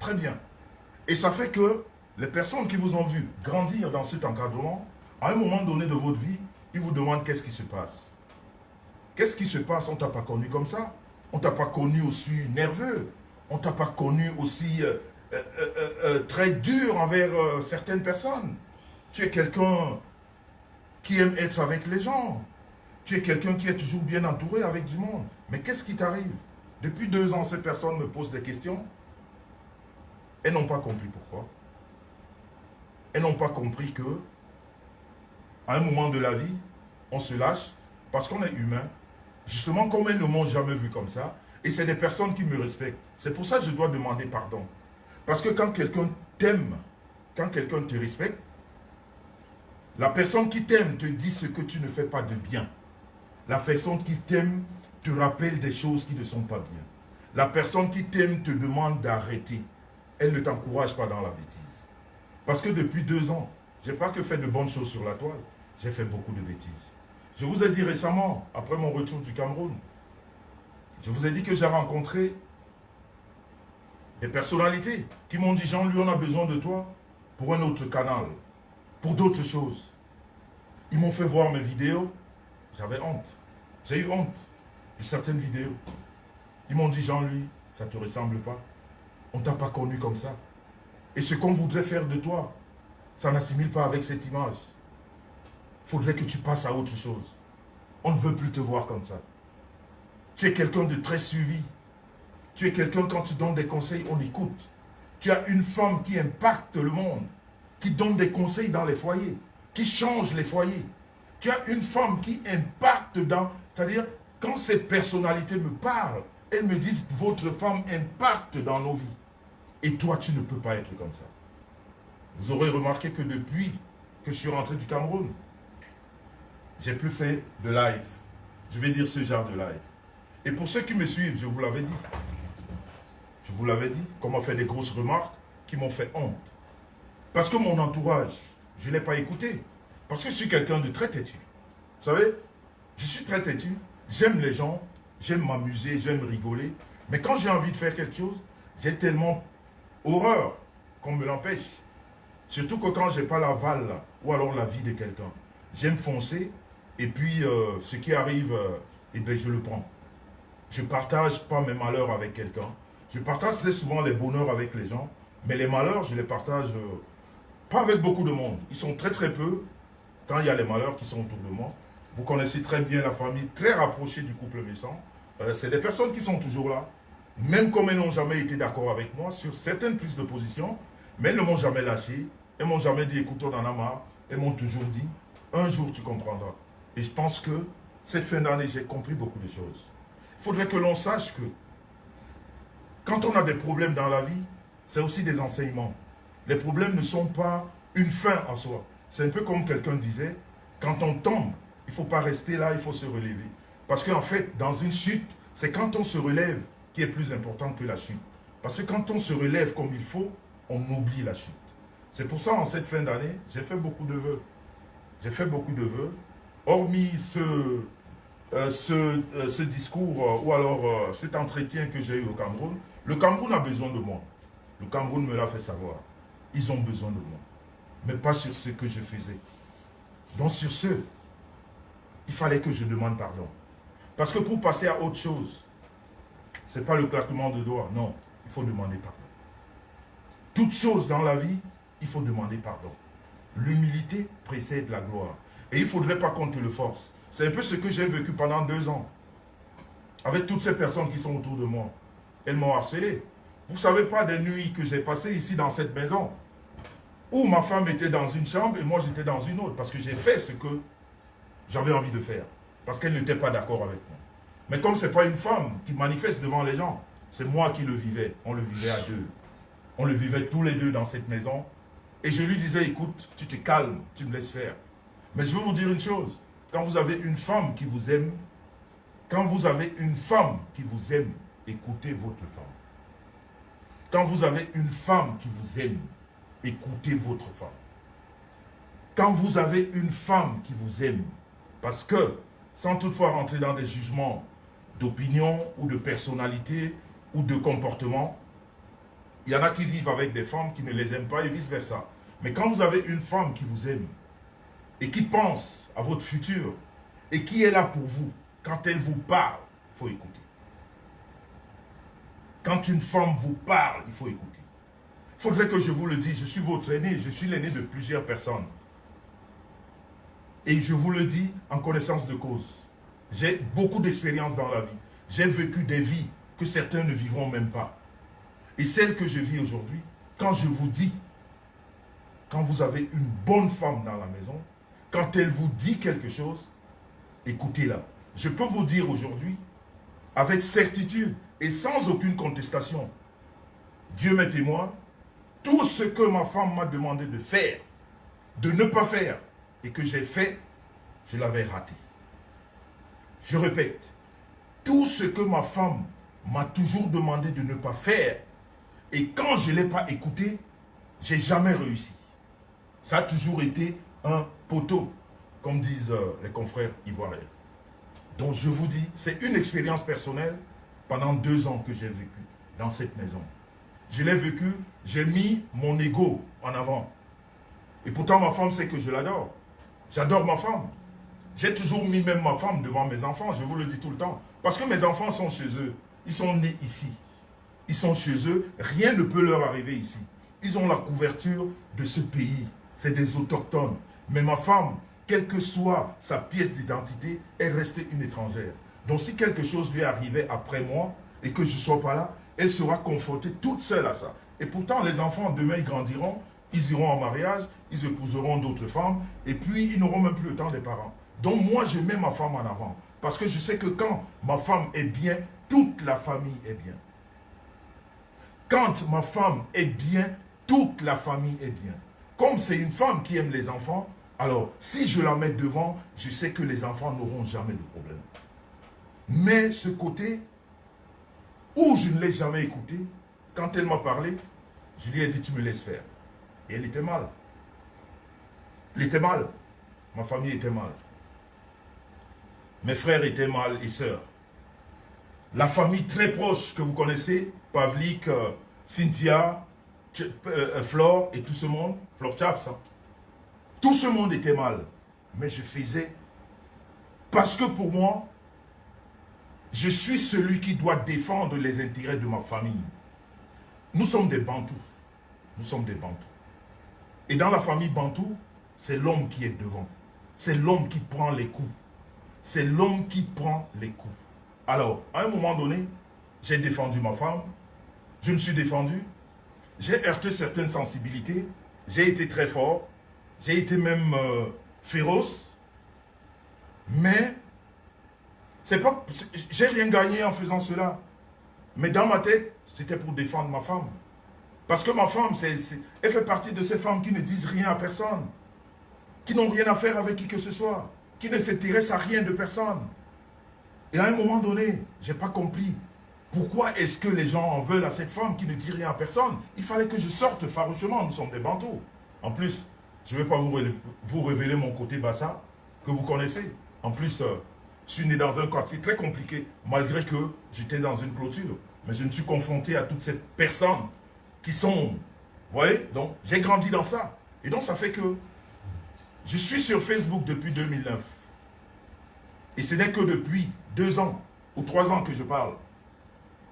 Très bien. Et ça fait que les personnes qui vous ont vu grandir dans cet encadrement, à un moment donné de votre vie, ils vous demandent qu'est-ce qui se passe. Qu'est-ce qui se passe? On ne t'a pas connu comme ça. On ne t'a pas connu aussi nerveux. On ne t'a pas connu aussi très dur envers certaines personnes. Tu es quelqu'un qui aime être avec les gens. Tu es quelqu'un qui est toujours bien entouré avec du monde. Mais qu'est-ce qui t'arrive? Depuis 2 ans, ces personnes me posent des questions. Elles n'ont pas compris pourquoi. Elles n'ont pas compris que, à un moment de la vie, on se lâche parce qu'on est humain. Justement, comme elles ne m'ont jamais vu comme ça, et c'est des personnes qui me respectent. C'est pour ça que je dois demander pardon. Parce que quand quelqu'un t'aime, quand quelqu'un te respecte, la personne qui t'aime te dit ce que tu ne fais pas de bien. La personne qui t'aime te rappelle des choses qui ne sont pas bien. La personne qui t'aime te demande d'arrêter. Elle ne t'encourage pas dans la bêtise. Parce que depuis 2 ans, je n'ai pas que fait de bonnes choses sur la toile, j'ai fait beaucoup de bêtises. Je vous ai dit récemment, après mon retour du Cameroun, je vous ai dit que j'ai rencontré des personnalités qui m'ont dit, Jean-Louis, on a besoin de toi pour un autre canal, pour d'autres choses. Ils m'ont fait voir mes vidéos, j'avais honte. J'ai eu honte de certaines vidéos. Ils m'ont dit, Jean-Louis, ça ne te ressemble pas. On ne t'a pas connu comme ça. Et ce qu'on voudrait faire de toi, ça n'assimile pas avec cette image. Il faudrait que tu passes à autre chose. On ne veut plus te voir comme ça. Tu es quelqu'un de très suivi. Tu es quelqu'un, quand tu donnes des conseils, on écoute. Tu as une femme qui impacte le monde, qui donne des conseils dans les foyers, qui change les foyers. Tu as une femme qui impacte dans... C'est-à-dire, quand ces personnalités me parlent, elles me disent, votre femme impacte dans nos vies. Et toi, tu ne peux pas être comme ça. Vous aurez remarqué que depuis que je suis rentré du Cameroun, j'ai plus fait de live. Je vais dire ce genre de live. Et pour ceux qui me suivent, je vous l'avais dit. Je vous l'avais dit, qu'on m'a fait des grosses remarques qui m'ont fait honte. Parce que mon entourage, je ne l'ai pas écouté. Parce que je suis quelqu'un de très têtu. Vous savez, je suis très têtu. J'aime les gens, j'aime m'amuser, j'aime rigoler. Mais quand j'ai envie de faire quelque chose, j'ai tellement horreur qu'on me l'empêche. Surtout que quand je n'ai pas l'aval ou alors la vie de quelqu'un. J'aime foncer et puis ce qui arrive, eh bien, je le prends. Je ne partage pas mes malheurs avec quelqu'un. Je partage très souvent les bonheurs avec les gens, mais les malheurs, je les partage pas avec beaucoup de monde. Ils sont très très peu quand il y a les malheurs qui sont autour de moi. Vous connaissez très bien la famille très rapprochée du couple Messan. C'est des personnes qui sont toujours là, même comme elles n'ont jamais été d'accord avec moi sur certaines prises de position, mais elles ne m'ont jamais lâché. Elles m'ont jamais dit, écoute, on en a marre. Elles m'ont toujours dit, un jour tu comprendras. Et je pense que cette fin d'année, j'ai compris beaucoup de choses. Il faudrait que l'on sache que quand on a des problèmes dans la vie, c'est aussi des enseignements. Les problèmes ne sont pas une fin en soi. C'est un peu comme quelqu'un disait, quand on tombe, il ne faut pas rester là, il faut se relever. Parce qu'en fait, dans une chute, c'est quand on se relève qui est plus important que la chute. Parce que quand on se relève comme il faut, on oublie la chute. C'est pour ça, en cette fin d'année, j'ai fait beaucoup de vœux. J'ai fait beaucoup de vœux. Hormis ce discours ou alors cet entretien que j'ai eu au Cameroun, le Cameroun a besoin de moi. Le Cameroun me l'a fait savoir. Ils ont besoin de moi. Mais pas sur ce que je faisais. Donc sur ce, il fallait que je demande pardon. Parce que pour passer à autre chose, ce n'est pas le claquement de doigts. Non, il faut demander pardon. Toute chose dans la vie, il faut demander pardon. L'humilité précède la gloire. Et il ne faudrait pas qu'on te le force. C'est un peu ce que j'ai vécu pendant 2 ans. Avec toutes ces personnes qui sont autour de moi. Elles m'ont harcelé. Vous ne savez pas des nuits que j'ai passées ici dans cette maison. Où ma femme était dans une chambre et moi j'étais dans une autre. Parce que j'ai fait ce que j'avais envie de faire. Parce qu'elle n'était pas d'accord avec moi. Mais comme ce n'est pas une femme qui manifeste devant les gens, c'est moi qui le vivais. On le vivait à deux. On le vivait tous les deux dans cette maison. Et je lui disais, écoute, tu te calmes, tu me laisses faire. Mais je veux vous dire une chose. Quand vous avez une femme qui vous aime, écoutez votre femme. Quand vous avez une femme qui vous aime, écoutez votre femme. Quand vous avez une femme qui vous aime, parce que, sans toutefois rentrer dans des jugements d'opinion ou de personnalité ou de comportement, Il y en a qui vivent avec des femmes qui ne les aiment pas et vice-versa. Mais quand vous avez une femme qui vous aime et qui pense à votre futur et qui est là pour vous, quand elle vous parle, il faut écouter. Quand une femme vous parle, il faut écouter. Il faudrait que je vous le dise, je suis votre aîné, je suis l'aîné de plusieurs personnes. Et je vous le dis en connaissance de cause. J'ai beaucoup d'expérience dans la vie. J'ai vécu des vies que certains ne vivront même pas. Et celle que je vis aujourd'hui, quand je vous dis, quand vous avez une bonne femme dans la maison, quand elle vous dit quelque chose, écoutez-la. Je peux vous dire aujourd'hui, avec certitude et sans aucune contestation, Dieu m'est témoin, tout ce que ma femme m'a demandé de faire, de ne pas faire, et que j'ai fait, je l'avais raté. Je répète, tout ce que ma femme m'a toujours demandé de ne pas faire, et quand je ne l'ai pas écouté, j'ai jamais réussi. Ça a toujours été un poteau, comme disent les confrères ivoiriens. Donc je vous dis, c'est une expérience personnelle pendant 2 ans que j'ai vécu dans cette maison. Je l'ai vécu, j'ai mis mon ego en avant. Et pourtant ma femme sait que je l'adore. J'adore ma femme. J'ai toujours mis même ma femme devant mes enfants, je vous le dis tout le temps. Parce que mes enfants sont chez eux. Ils sont nés ici. Ils sont chez eux. Rien ne peut leur arriver ici. Ils ont la couverture de ce pays. C'est des autochtones. Mais ma femme, quelle que soit sa pièce d'identité, est restée une étrangère. Donc si quelque chose lui arrivait après moi et que je ne sois pas là, elle sera confrontée toute seule à ça. Et pourtant, les enfants, demain, ils grandiront, ils iront en mariage, ils épouseront d'autres femmes, et puis ils n'auront même plus le temps des parents. Donc moi, je mets ma femme en avant. Parce que je sais que quand ma femme est bien, toute la famille est bien. Quand ma femme est bien, toute la famille est bien. Comme c'est une femme qui aime les enfants, alors si je la mets devant, je sais que les enfants n'auront jamais de problème. Mais ce côté où je ne l'ai jamais écouté, quand elle m'a parlé, je lui ai dit, tu me laisses faire. Et elle était mal. Elle était mal. Ma famille était mal. Mes frères étaient mal et sœurs. La famille très proche que vous connaissez, Pavlik, Cynthia, Flore et tout ce monde, Flore Chaps, tout ce monde était mal. Mais je faisais parce que pour moi, je suis celui qui doit défendre les intérêts de ma famille. Nous sommes des Bantous. Nous sommes des Bantous. Et dans la famille Bantou, c'est l'homme qui est devant. C'est l'homme qui prend les coups. C'est l'homme qui prend les coups. Alors, à un moment donné, j'ai défendu ma femme. Je me suis défendu. J'ai heurté certaines sensibilités. J'ai été très fort. J'ai été même féroce. Mais, j'ai rien gagné en faisant cela. Mais dans ma tête, c'était pour défendre ma femme. Parce que ma femme, elle fait partie de ces femmes qui ne disent rien à personne. Qui n'ont rien à faire avec qui que ce soit. Qui ne s'intéressent à rien de personne. Et à un moment donné, je n'ai pas compris. Pourquoi est-ce que les gens en veulent à cette femme qui ne dit rien à personne? Il fallait que je sorte farouchement. Nous sommes des Bantous. En plus, je ne vais pas vous révéler mon côté bassa que vous connaissez. En plus, je suis né dans un quartier très compliqué, malgré que j'étais dans une clôture. Mais je me suis confronté à toutes ces personnes qui sont... Vous voyez? Donc, j'ai grandi dans ça. Et donc, ça fait que je suis sur Facebook depuis 2009. Et ce n'est que depuis 2 ans ou 3 ans que je parle.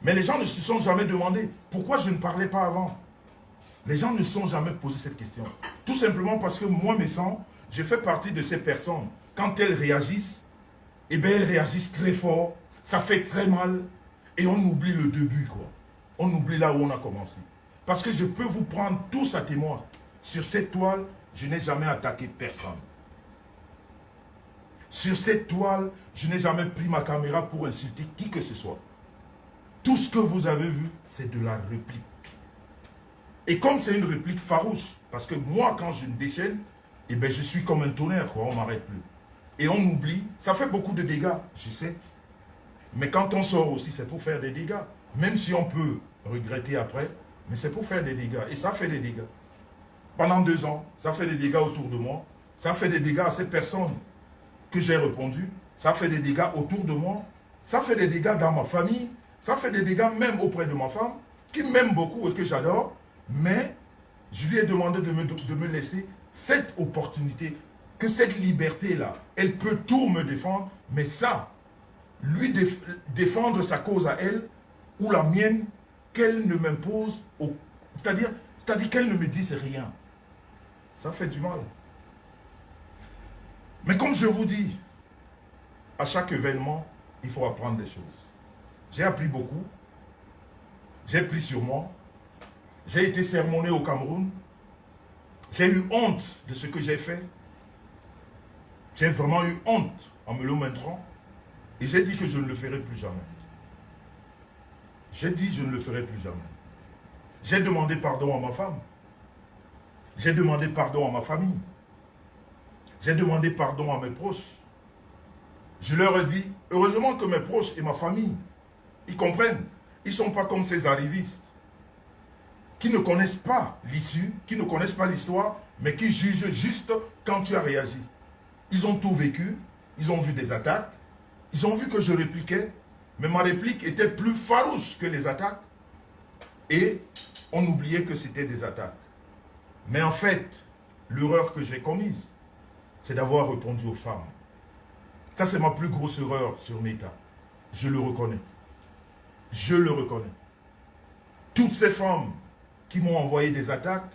Mais les gens ne se sont jamais demandé pourquoi je ne parlais pas avant. Les gens ne se sont jamais posé cette question. Tout simplement parce que moi, mes sangs, je fais partie de ces personnes. Quand elles réagissent, eh bien, elles réagissent très fort. Ça fait très mal. Et on oublie le début, quoi. On oublie là où on a commencé. Parce que je peux vous prendre tous à témoin. Sur cette toile, je n'ai jamais attaqué personne. Sur cette toile, je n'ai jamais pris ma caméra pour insulter qui que ce soit. Tout ce que vous avez vu, c'est de la réplique. Et comme c'est une réplique farouche, parce que moi, quand je me déchaîne, eh bien, je suis comme un tonnerre, quoi, on ne m'arrête plus. Et on oublie, ça fait beaucoup de dégâts, je sais. Mais quand on sort aussi, c'est pour faire des dégâts. Même si on peut regretter après, mais c'est pour faire des dégâts. Et ça fait des dégâts. Pendant 2 ans, ça fait des dégâts autour de moi. Ça fait des dégâts à ces personnes que j'ai répondu. Ça fait des dégâts autour de moi. Ça fait des dégâts dans ma famille. Ça fait des dégâts même auprès de ma femme. qui m'aime beaucoup et que j'adore, mais je lui ai demandé de me laisser cette opportunité, que cette liberté-là, elle peut tout me défendre, mais ça, lui défendre sa cause à elle, ou la mienne, qu'elle ne m'impose, c'est-à-dire qu'elle ne me dise rien. Ça fait du mal. Mais comme je vous dis, à chaque événement, il faut apprendre des choses. J'ai appris beaucoup. J'ai pris sur moi. J'ai été sermonné au Cameroun. J'ai eu honte de ce que j'ai fait. J'ai vraiment eu honte en me le montrant. Et j'ai dit que je ne le ferai plus jamais. J'ai dit je ne le ferai plus jamais. J'ai demandé pardon à ma femme. J'ai demandé pardon à ma famille. J'ai demandé pardon à mes proches. Je leur ai dit, heureusement que mes proches et ma famille, ils comprennent. Ils ne sont pas comme ces arrivistes qui ne connaissent pas l'issue, qui ne connaissent pas l'histoire, mais qui jugent juste quand tu as réagi. Ils ont tout vécu, ils ont vu des attaques, ils ont vu que je répliquais, mais ma réplique était plus farouche que les attaques. Et on oubliait que c'était des attaques. Mais en fait, l'erreur que j'ai commise, c'est d'avoir répondu aux femmes. Ça, c'est ma plus grosse erreur sur Meta. Je le reconnais. Je le reconnais. Toutes ces femmes qui m'ont envoyé des attaques,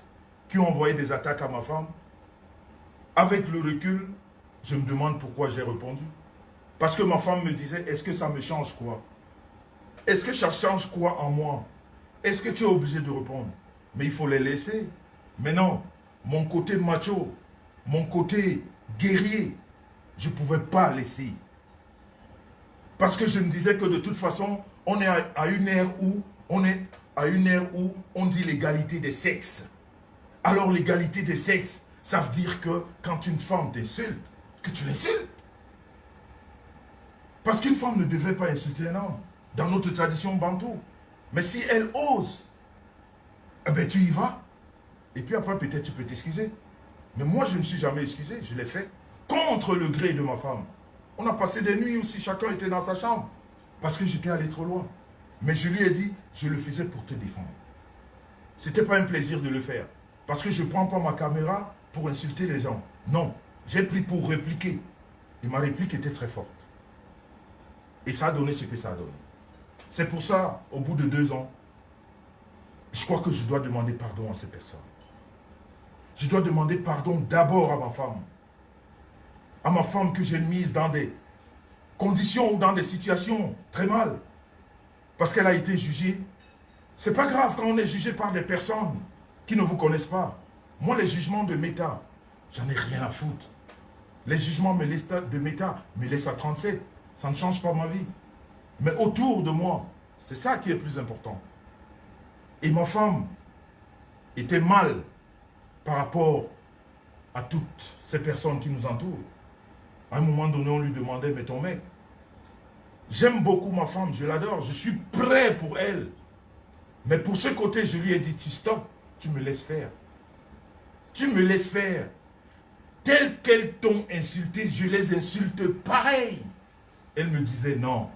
qui ont envoyé des attaques à ma femme, avec le recul, je me demande pourquoi j'ai répondu. Parce que ma femme me disait, est-ce que ça me change quoi? Est-ce que ça change quoi en moi? Est-ce que tu es obligé de répondre? Mais il faut les laisser. Mais non, mon côté macho, mon côté guerrier, je ne pouvais pas laisser. Parce que je me disais que de toute façon, on est à une ère où on dit l'égalité des sexes. Alors l'égalité des sexes, ça veut dire que quand une femme t'insulte, que tu l'insultes. Parce qu'une femme ne devrait pas insulter un homme, dans notre tradition bantou. Mais si elle ose, eh bien tu y vas. Et puis après, peut-être tu peux t'excuser. Mais moi, je ne me suis jamais excusé. Je l'ai fait contre le gré de ma femme. On a passé des nuits où si chacun était dans sa chambre. Parce que j'étais allé trop loin. Mais je lui ai dit, je le faisais pour te défendre. Ce n'était pas un plaisir de le faire. Parce que je ne prends pas ma caméra pour insulter les gens. Non, j'ai pris pour répliquer. Et ma réplique était très forte. Et ça a donné ce que ça a donné. C'est pour ça, au bout de 2 ans, je crois que je dois demander pardon à ces personnes. Je dois demander pardon d'abord à ma femme. À ma femme que j'ai mise dans des conditions ou dans des situations très mal. Parce qu'elle a été jugée. C'est pas grave quand on est jugé par des personnes qui ne vous connaissent pas. Moi, les jugements de Meta, j'en ai rien à foutre. Les jugements de Meta me laissent à 37. Ça ne change pas ma vie. Mais autour de moi, c'est ça qui est plus important. Et ma femme était mal par rapport à toutes ces personnes qui nous entourent. À un moment donné, on lui demandait, mais ton mec, j'aime beaucoup ma femme, je l'adore, je suis prêt pour elle. Mais pour ce côté, je lui ai dit, tu stop, tu me laisses faire. Tu me laisses faire. Tel qu'elles t'ont insulté, je les insulte pareil. Elle me disait, non,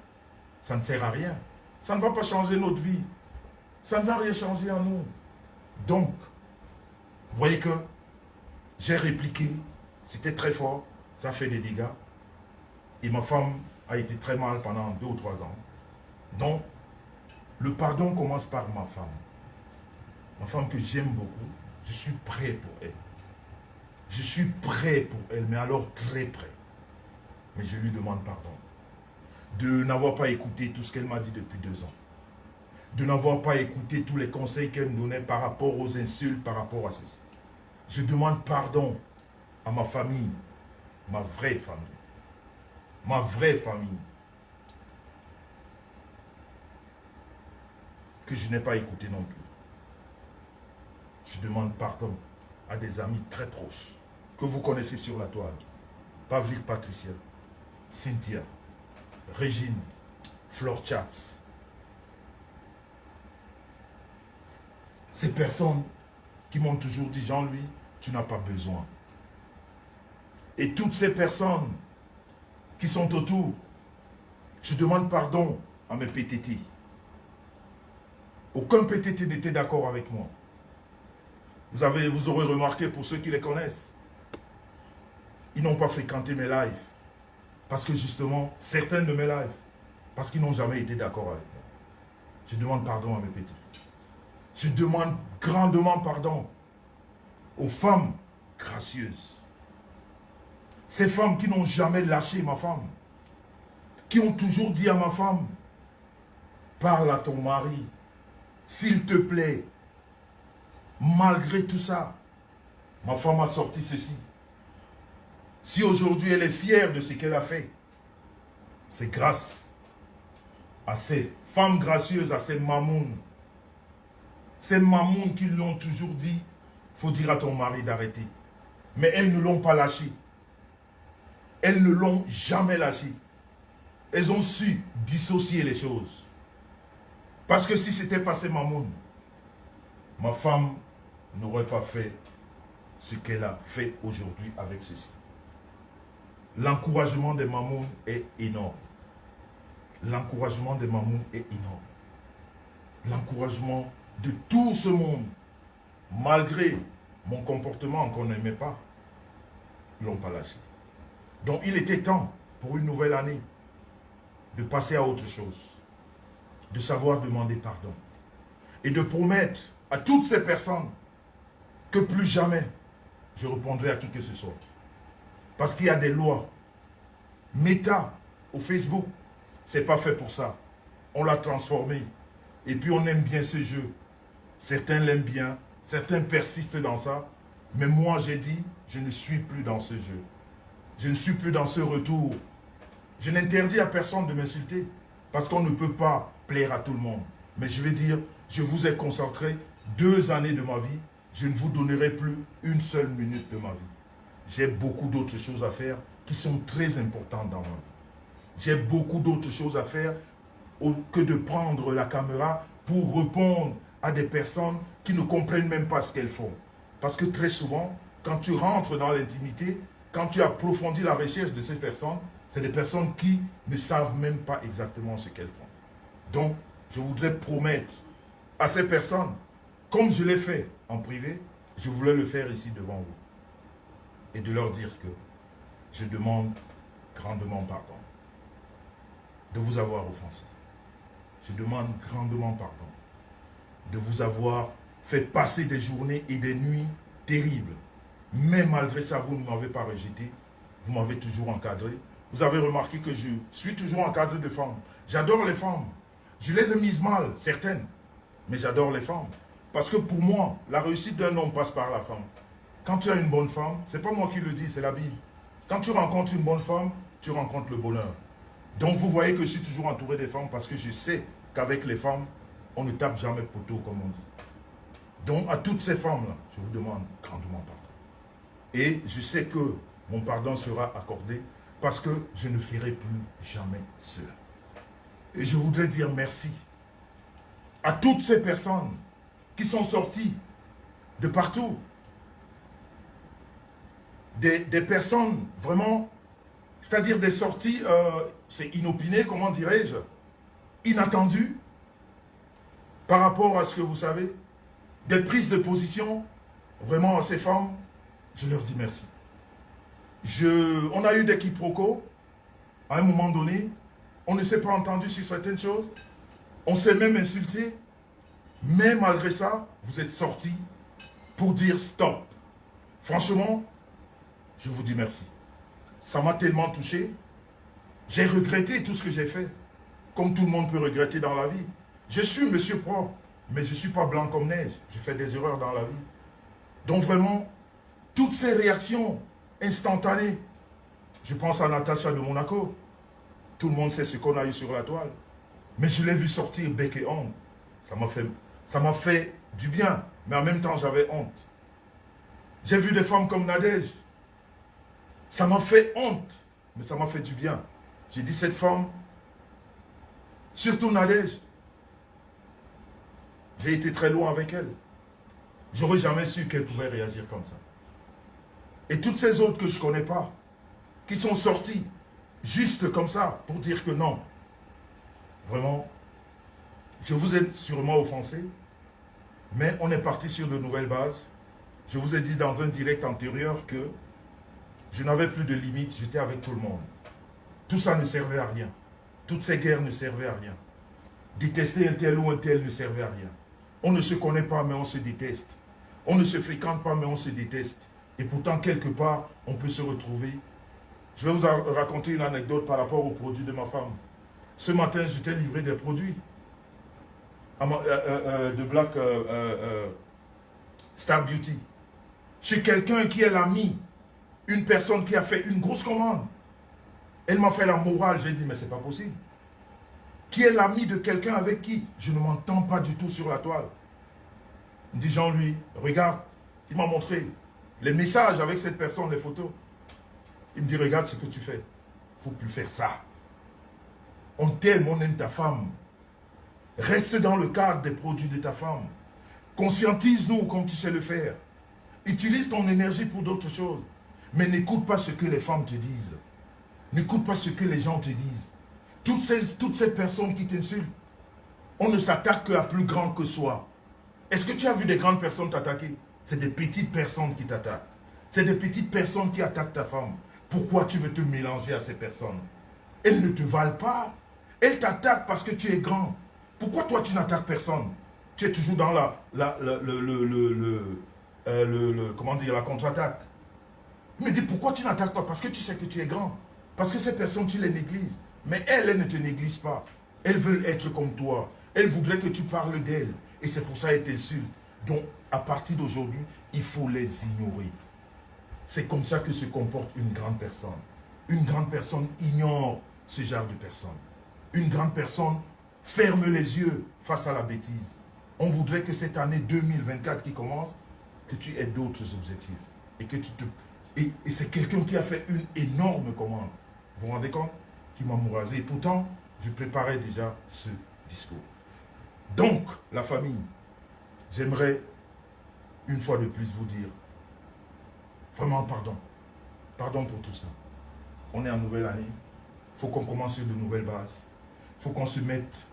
ça ne sert à rien. Ça ne va pas changer notre vie. Ça ne va rien changer en nous. Donc, vous voyez que j'ai répliqué, c'était très fort, ça fait des dégâts. Et ma femme a été très mal pendant 2 ou 3 ans. Donc, le pardon commence par ma femme. Ma femme que j'aime beaucoup, je suis prêt pour elle. Je suis prêt pour elle, mais alors très prêt. Mais je lui demande pardon. De n'avoir pas écouté tout ce qu'elle m'a dit depuis 2 ans. De n'avoir pas écouté tous les conseils qu'elle me donnait par rapport aux insultes, par rapport à ceci. Je demande pardon à ma famille, ma vraie famille. Ma vraie famille. Que je n'ai pas écouté non plus. Je demande pardon à des amis très proches que vous connaissez sur la toile. Pavlik Patricia, Cynthia, Régine, Flore Chaps. Ces personnes qui m'ont toujours dit, Jean-Louis, tu n'as pas besoin. Et toutes ces personnes qui sont autour, je demande pardon à mes PTT. Aucun PTT n'était d'accord avec moi. Vous aurez remarqué pour ceux qui les connaissent. Ils n'ont pas fréquenté mes lives. Parce que justement, certains de mes lives, parce qu'ils n'ont jamais été d'accord avec moi. Je demande pardon à mes petits. Je demande grandement pardon aux femmes gracieuses. Ces femmes qui n'ont jamais lâché ma femme. Qui ont toujours dit à ma femme, parle à ton mari, s'il te plaît. Malgré tout ça, ma femme a sorti ceci. Si aujourd'hui elle est fière de ce qu'elle a fait, c'est grâce à ces femmes gracieuses, à ces mamounes. Ces mamounes qui lui ont toujours dit, il faut dire à ton mari d'arrêter. Mais elles ne l'ont pas lâché. Elles ne l'ont jamais lâché. Elles ont su dissocier les choses. Parce que si c'était pas ces mamounes, ma femme n'aurait pas fait ce qu'elle a fait aujourd'hui avec ceci. L'encouragement des mamounes est énorme. L'encouragement des mamounes est énorme. L'encouragement de tout ce monde, malgré mon comportement qu'on n'aimait pas, ne l'ont pas lâché. Donc il était temps pour une nouvelle année de passer à autre chose, de savoir demander pardon et de promettre à toutes ces personnes que plus jamais je répondrai à qui que ce soit. Parce qu'il y a des lois. Meta au Facebook, c'est pas fait pour ça. On l'a transformé. Et puis on aime bien ce jeu. Certains l'aiment bien, certains persistent dans ça. Mais moi j'ai dit, je ne suis plus dans ce jeu. Je ne suis plus dans ce retour. Je n'interdis à personne de m'insulter. Parce qu'on ne peut pas plaire à tout le monde. Mais je vais dire, je vous ai consacré 2 années de ma vie. Je ne vous donnerai plus une seule minute de ma vie. J'ai beaucoup d'autres choses à faire qui sont très importantes dans ma vie. J'ai beaucoup d'autres choses à faire que de prendre la caméra pour répondre à des personnes qui ne comprennent même pas ce qu'elles font. Parce que très souvent, quand tu rentres dans l'intimité, quand tu approfondis la recherche de ces personnes, c'est des personnes qui ne savent même pas exactement ce qu'elles font. Donc, je voudrais promettre à ces personnes, comme je l'ai fait en privé, je voulais le faire ici devant vous. Et de leur dire que je demande grandement pardon de vous avoir offensé. Je demande grandement pardon de vous avoir fait passer des journées et des nuits terribles. Mais malgré ça, vous ne m'avez pas rejeté. Vous m'avez toujours encadré. Vous avez remarqué que je suis toujours encadré de femmes. J'adore les femmes. Je les ai mises mal, certaines. Mais j'adore les femmes. Parce que pour moi, la réussite d'un homme passe par la femme. Quand tu as une bonne femme, ce n'est pas moi qui le dis, c'est la Bible. Quand tu rencontres une bonne femme, tu rencontres le bonheur. Donc vous voyez que je suis toujours entouré des femmes parce que je sais qu'avec les femmes, on ne tape jamais poteau, comme on dit. Donc à toutes ces femmes-là, je vous demande grandement pardon. Et je sais que mon pardon sera accordé parce que je ne ferai plus jamais cela. Et je voudrais dire merci à toutes ces personnes qui sont sorties de partout. Des personnes vraiment, c'est-à-dire des sorties, c'est inopiné, comment dirais-je, inattendues par rapport à ce que vous savez, des prises de position, vraiment à ces femmes, je leur dis merci. On a eu des quiproquos, à un moment donné, on ne s'est pas entendu sur certaines choses, on s'est même insulté, mais malgré ça, vous êtes sortis pour dire stop. Franchement, je vous dis merci. Ça m'a tellement touché. J'ai regretté tout ce que j'ai fait. Comme tout le monde peut regretter dans la vie. Je suis monsieur propre, mais je ne suis pas blanc comme neige. J'ai fait des erreurs dans la vie. Donc vraiment, toutes ces réactions instantanées. Je pense à Natacha de Monaco. Tout le monde sait ce qu'on a eu sur la toile. Mais je l'ai vu sortir bec et ongle. Ça m'a fait du bien. Mais en même temps, j'avais honte. J'ai vu des femmes comme Nadège. Ça m'a fait honte, mais ça m'a fait du bien. J'ai dit, cette femme, surtout Nadège, j'ai été très loin avec elle. J'aurais jamais su qu'elle pouvait réagir comme ça. Et toutes ces autres que je ne connais pas, qui sont sorties, juste comme ça, pour dire que non. Vraiment, Je vous ai sûrement offensé, mais on est parti sur de nouvelles bases. Je vous ai dit dans un direct antérieur que je n'avais plus de limites, j'étais avec tout le monde. Tout ça ne servait à rien. Toutes ces guerres ne servaient à rien. Détester un tel ou un tel ne servait à rien. On ne se connaît pas, mais on se déteste. On ne se fréquente pas, mais on se déteste. Et pourtant, quelque part, on peut se retrouver. Je vais vous raconter une anecdote par rapport aux produits de ma femme. Ce matin, j'étais livré des produits de Black Star Beauty. Chez quelqu'un qui est l'ami, une personne qui a fait une grosse commande. Elle m'a fait la morale, j'ai dit, mais c'est pas possible. Qui est l'ami de quelqu'un avec qui je ne m'entends pas du tout sur la toile. Il me dit, Jean-Louis, regarde, il m'a montré les messages avec cette personne, les photos. Il me dit, regarde ce que tu fais. Il ne faut plus faire ça. On t'aime, on aime ta femme. Reste dans le cadre des produits de ta femme. Conscientise-nous comme tu sais le faire. Utilise ton énergie pour d'autres choses. Mais n'écoute pas ce que les femmes te disent. N'écoute pas ce que les gens te disent. Toutes ces personnes qui t'insultent, on ne s'attaque qu'à plus grand que soi. Est-ce que tu as vu des grandes personnes t'attaquer? C'est des petites personnes qui t'attaquent. C'est des petites personnes qui attaquent ta femme. Pourquoi tu veux te mélanger à ces personnes? Elles ne te valent pas. Elles t'attaquent parce que tu es grand. Pourquoi toi tu n'attaques personne? Tu es toujours dans comment dire, la contre-attaque. Il me dit, pourquoi tu n'attaques pas? Parce que tu sais que tu es grand. Parce que ces personnes, tu les négliges. Mais elles ne te négligent pas. Elles veulent être comme toi. Elles voudraient que tu parles d'elles. Et c'est pour ça qu'elles t'insultent. Donc, à partir d'aujourd'hui, il faut les ignorer. C'est comme ça que se comporte une grande personne. Une grande personne ignore ce genre de personnes. Une grande personne ferme les yeux face à la bêtise. On voudrait que cette année 2024 qui commence, que tu aies d'autres objectifs. Et que tu te... Et c'est quelqu'un qui a fait une énorme commande. Vous vous rendez compte? Qui m'a mourasé. Et pourtant, je préparais déjà ce discours. Donc, la famille, j'aimerais une fois de plus vous dire vraiment pardon. Pardon pour tout ça. On est en nouvelle année. Il faut qu'on commence sur de nouvelles bases. Il faut qu'on se mette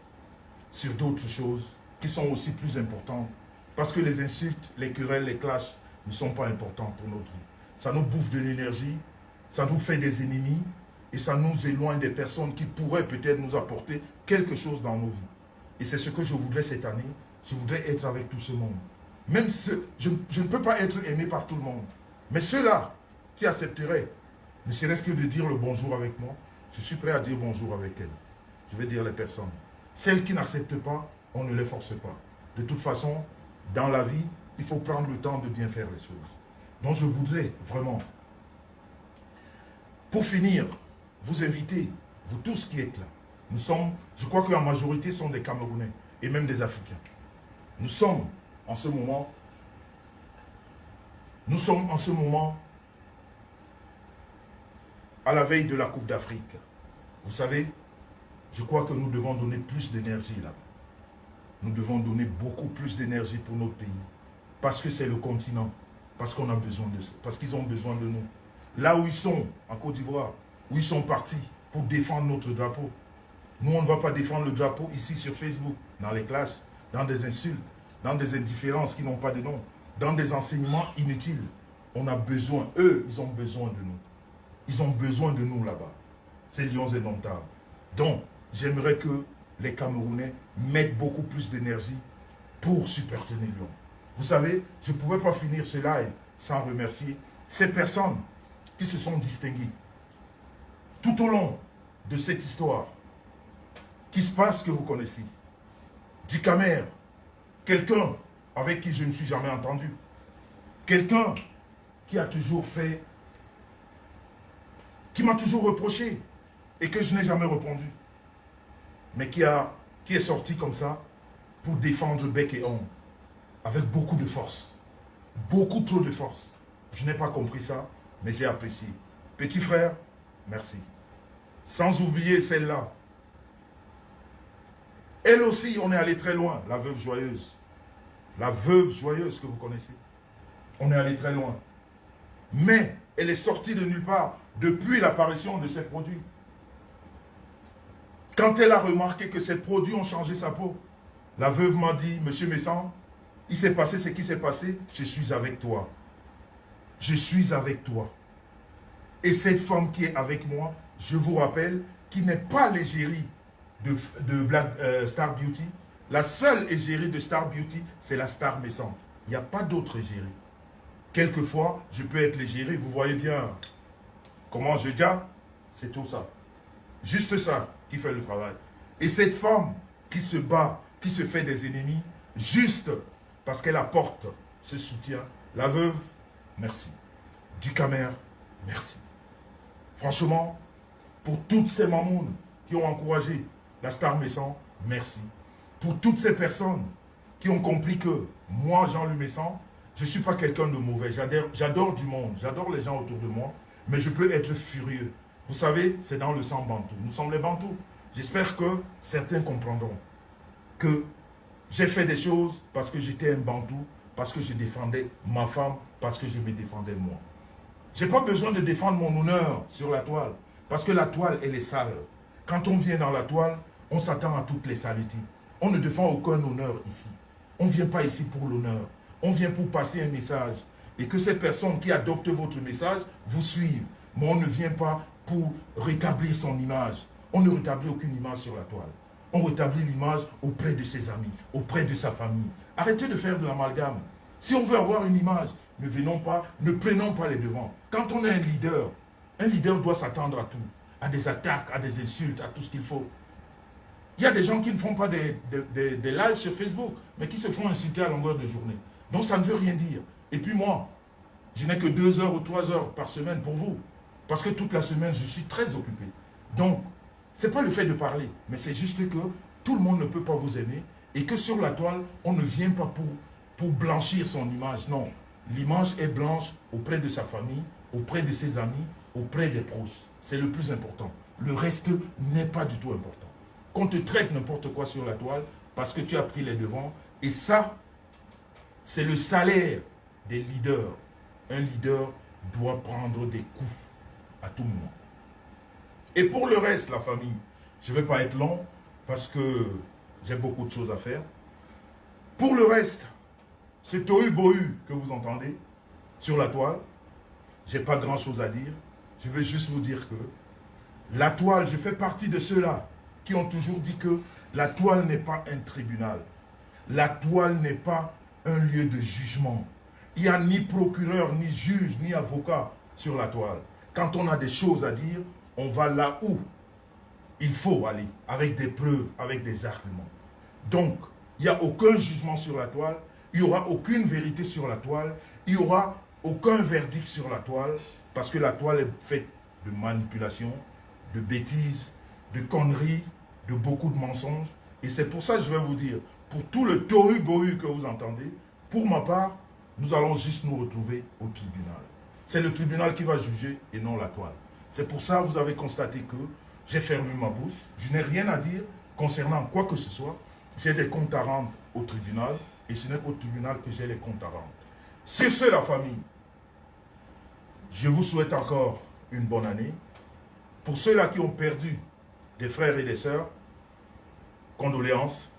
sur d'autres choses qui sont aussi plus importantes. Parce que les insultes, les querelles, les clashs ne sont pas importants pour notre vie. Ça nous bouffe de l'énergie, ça nous fait des ennemis et ça nous éloigne des personnes qui pourraient peut-être nous apporter quelque chose dans nos vies. Et c'est ce que je voudrais cette année. Je voudrais être avec tout ce monde. Même ceux, je ne peux pas être aimé par tout le monde. Mais ceux-là qui accepteraient, ne serait-ce que de dire le bonjour avec moi, je suis prêt à dire bonjour avec elles. Je vais dire les personnes. Celles qui n'acceptent pas, on ne les force pas. De toute façon, dans la vie, il faut prendre le temps de bien faire les choses. Donc je voudrais vraiment, pour finir, vous inviter, vous tous qui êtes là. Nous sommes, je crois que la majorité sont des Camerounais et même des Africains. Nous sommes en ce moment à la veille de la Coupe d'Afrique. Vous savez, je crois que nous devons donner plus d'énergie là. Nous devons donner beaucoup plus d'énergie pour notre pays. Parce que c'est le continent. Parce qu'on a besoin de ça. Parce qu'ils ont besoin de nous. Là où ils sont, en Côte d'Ivoire, où ils sont partis pour défendre notre drapeau. Nous, on ne va pas défendre le drapeau ici sur Facebook, dans les clashs, dans des insultes, dans des indifférences qui n'ont pas de nom, dans des enseignements inutiles. On a besoin, eux, ils ont besoin de nous. Ils ont besoin de nous là-bas. Ces lions indomptables. Donc, j'aimerais que les Camerounais mettent beaucoup plus d'énergie pour supporter les lions. Vous savez, je ne pouvais pas finir ce live sans remercier ces personnes qui se sont distinguées tout au long de cette histoire qui se passe que vous connaissez. Du Camer, quelqu'un avec qui je ne suis jamais entendu. Quelqu'un qui a toujours fait, qui m'a toujours reproché et que je n'ai jamais répondu. Mais qui est sorti comme ça pour défendre bec et ongle. Avec beaucoup de force. Beaucoup trop de force. Je n'ai pas compris ça, mais j'ai apprécié. Petit frère, merci. Sans oublier celle-là. Elle aussi, on est allé très loin, la veuve joyeuse. La veuve joyeuse que vous connaissez. On est allé très loin. Mais elle est sortie de nulle part depuis l'apparition de ces produits. Quand elle a remarqué que ces produits ont changé sa peau, La veuve m'a dit, Monsieur Messan, il s'est passé ce qui s'est passé, je suis avec toi. Je suis avec toi. Et cette femme qui est avec moi, je vous rappelle, qui n'est pas l'égérie de Star Beauty. La seule égérie de Star Beauty, c'est la Star Messan. Il n'y a pas d'autre égérie. Quelquefois, je peux être l'égérie, vous voyez bien comment je dis, c'est tout ça. Juste ça qui fait le travail. Et cette femme qui se bat, qui se fait des ennemis, juste parce qu'elle apporte ce soutien, la veuve, merci. Du Camer, merci. Franchement, pour toutes ces mamounes qui ont encouragé la Star Messan, merci. Pour toutes ces personnes qui ont compris que moi, Jean-Louis Messan, je ne suis pas quelqu'un de mauvais. J'adore du monde, j'adore les gens autour de moi, mais je peux être furieux. Vous savez, c'est dans le sang bantou. Nous sommes les bantous. J'espère que certains comprendront que j'ai fait des choses parce que j'étais un bantou, parce que je défendais ma femme, parce que je me défendais moi. Je n'ai pas besoin de défendre mon honneur sur la toile, parce que la toile, elle est sale. Quand on vient dans la toile, on s'attend à toutes les saletés. On ne défend aucun honneur ici. On ne vient pas ici pour l'honneur. On vient pour passer un message. Et que ces personnes qui adoptent votre message vous suivent. Mais on ne vient pas pour rétablir son image. On ne rétablit aucune image sur la toile. On rétablit l'image auprès de ses amis, auprès de sa famille. Arrêtez de faire de l'amalgame. Si on veut avoir une image, ne prenons pas les devants. Quand on est un leader doit s'attendre à tout. À des attaques, à des insultes, à tout ce qu'il faut. Il y a des gens qui ne font pas des lives sur Facebook, mais qui se font insulter à longueur de journée. Donc ça ne veut rien dire. Et puis moi, je n'ai que 2 heures ou 3 heures par semaine pour vous. Parce que toute la semaine, je suis très occupé. Donc, ce n'est pas le fait de parler, mais c'est juste que tout le monde ne peut pas vous aimer et que sur la toile, on ne vient pas pour blanchir son image. Non, l'image est blanche auprès de sa famille, auprès de ses amis, auprès des proches. C'est le plus important. Le reste n'est pas du tout important. Qu'on te traite n'importe quoi sur la toile parce que tu as pris les devants. Et ça, c'est le salaire des leaders. Un leader doit prendre des coups à tout moment. Et pour le reste, la famille, je ne vais pas être long parce que j'ai beaucoup de choses à faire. Pour le reste, ce tohu-bohu que vous entendez sur la toile, je n'ai pas grand-chose à dire. Je veux juste vous dire que la toile, je fais partie de ceux-là qui ont toujours dit que la toile n'est pas un tribunal. La toile n'est pas un lieu de jugement. Il n'y a ni procureur, ni juge, ni avocat sur la toile. Quand on a des choses à dire, on va là où il faut aller, avec des preuves, avec des arguments. Donc, il n'y a aucun jugement sur la toile, il n'y aura aucune vérité sur la toile, il n'y aura aucun verdict sur la toile, parce que la toile est faite de manipulation, de bêtises, de conneries, de beaucoup de mensonges. Et c'est pour ça que je vais vous dire, pour tout le tohu-bohu que vous entendez, pour ma part, nous allons juste nous retrouver au tribunal. C'est le tribunal qui va juger et non la toile. C'est pour ça que vous avez constaté que j'ai fermé ma bouche. Je n'ai rien à dire concernant quoi que ce soit. J'ai des comptes à rendre au tribunal et ce n'est qu'au tribunal que j'ai les comptes à rendre. C'est ça la famille. Je vous souhaite encore une bonne année. Pour ceux-là qui ont perdu des frères et des sœurs, condoléances.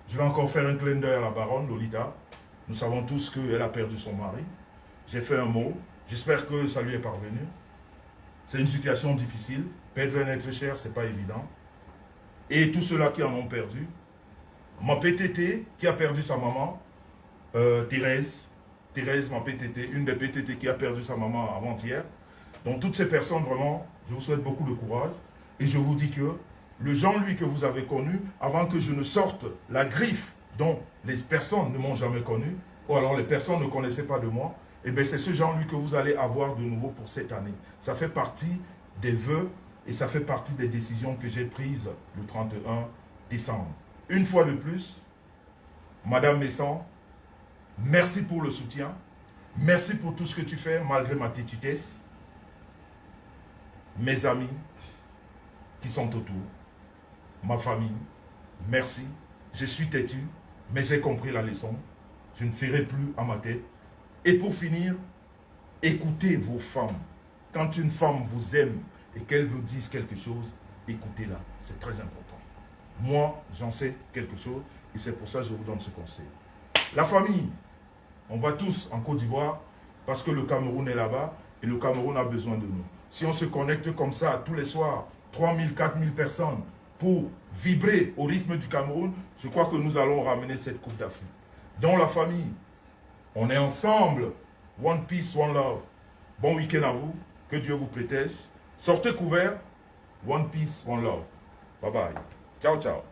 Je vais encore faire un clin d'œil à la baronne Lolita. Nous savons tous qu'elle a perdu son mari. J'ai fait un mot. J'espère que ça lui est parvenu. C'est une situation difficile. Perdre un être cher, ce n'est pas évident. Et tous ceux-là qui en ont perdu. Ma PTT qui a perdu sa maman, Thérèse, ma PTT, une des PTT qui a perdu sa maman avant-hier. Donc toutes ces personnes, vraiment, je vous souhaite beaucoup de courage. Et je vous dis que le Jean-Louis que vous avez connu, avant que je ne sorte la griffe dont les personnes ne m'ont jamais connu, ou alors les personnes ne connaissaient pas de moi, eh bien c'est ce Jean-Louis que vous allez avoir de nouveau pour cette année. Ça fait partie des vœux et ça fait partie des décisions que j'ai prises le 31 décembre. Une fois de plus, Madame Messan, merci pour le soutien. Merci pour tout ce que tu fais malgré ma tétutesse. Mes amis qui sont autour, ma famille, merci. Je suis têtu, mais j'ai compris la leçon. Je ne ferai plus à ma tête. Et pour finir, écoutez vos femmes. Quand une femme vous aime et qu'elle vous dise quelque chose, écoutez-la. C'est très important. Moi, j'en sais quelque chose Et c'est pour ça que je vous donne ce conseil. La famille, on va tous en Côte d'Ivoire parce que le Cameroun est là-bas et le Cameroun a besoin de nous. Si on se connecte comme ça tous les soirs, 3000, 4000 personnes pour vibrer au rythme du Cameroun, je crois que nous allons ramener cette Coupe d'Afrique. Dans la famille, on est ensemble. One peace, one love. Bon week-end à vous. Que Dieu vous protège. Sortez couverts. One peace, one love. Bye bye. Ciao, ciao.